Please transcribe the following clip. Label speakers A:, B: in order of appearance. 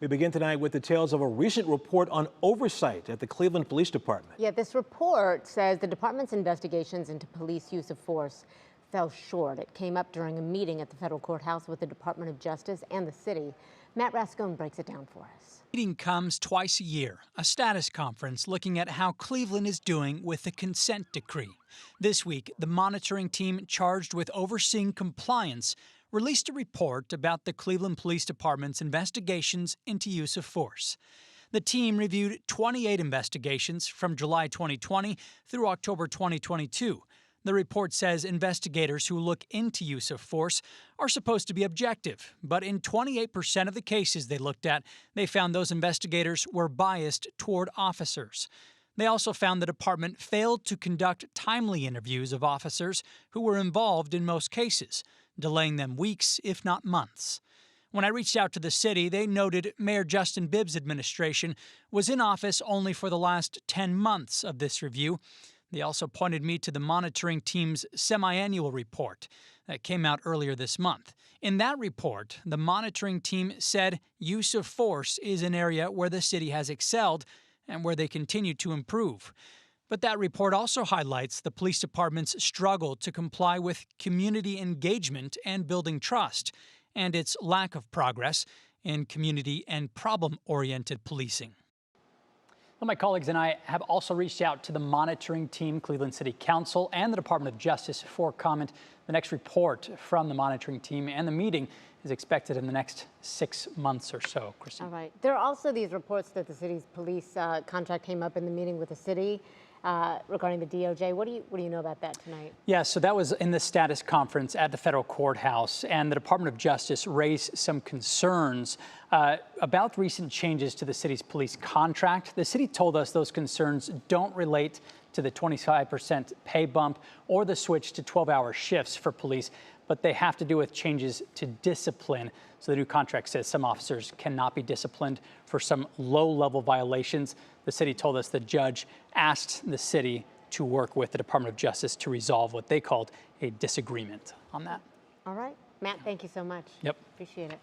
A: We begin tonight with details of a recent report on oversight at the Cleveland Police Department.
B: Yeah, this report says the department's investigations into police use of force fell short. It came up during a meeting at the federal courthouse with the Department of Justice and the city. Matt Rascone breaks it down for us.
C: The meeting comes twice a year, a status conference looking at how Cleveland is doing with the consent decree. This week, the monitoring team charged with overseeing compliance released a report about the Cleveland Police Department's investigations into use of force. The team reviewed 28 investigations from July 2020 through October 2022. The report says investigators who look into use of force are supposed to be objective, but in 28% of the cases they looked at, they found those investigators were biased toward officers. They also found the department failed to conduct timely interviews of officers who were involved in most cases, delaying them weeks, if not months. When I reached out to the city, they noted Mayor Justin Bibb's administration was in office only for the last 10 months of this review. They also pointed me to the monitoring team's semi-annual report that came out earlier this month. In that report, the monitoring team said use of force is an area where the city has excelled and where they continue to improve. But that report also highlights the police department's struggle to comply with community engagement and building trust, and its lack of progress in community and problem-oriented policing. Well, my colleagues and I have also reached out to the monitoring team, Cleveland City Council, and the Department of Justice for comment. The next report from the monitoring team and the meeting is expected in the next 6 months or so. Christine.
B: All right. There are also these reports that the city's police contract came up in the meeting with the city regarding the DOJ. What do you know about that tonight?
C: Yeah, so that was in the status conference at the federal courthouse, and the Department of Justice raised some concerns about recent changes to the city's police contract. The city told us those concerns don't relate to the 25% pay bump or the switch to 12-hour shifts for police, but they have to do with changes to discipline. So the new contract says some officers cannot be disciplined for some low-level violations. The city told us the judge asked the city to work with the Department of Justice to resolve what they called a disagreement on that.
B: All right. Matt, thank you so much.
C: Yep.
B: Appreciate it.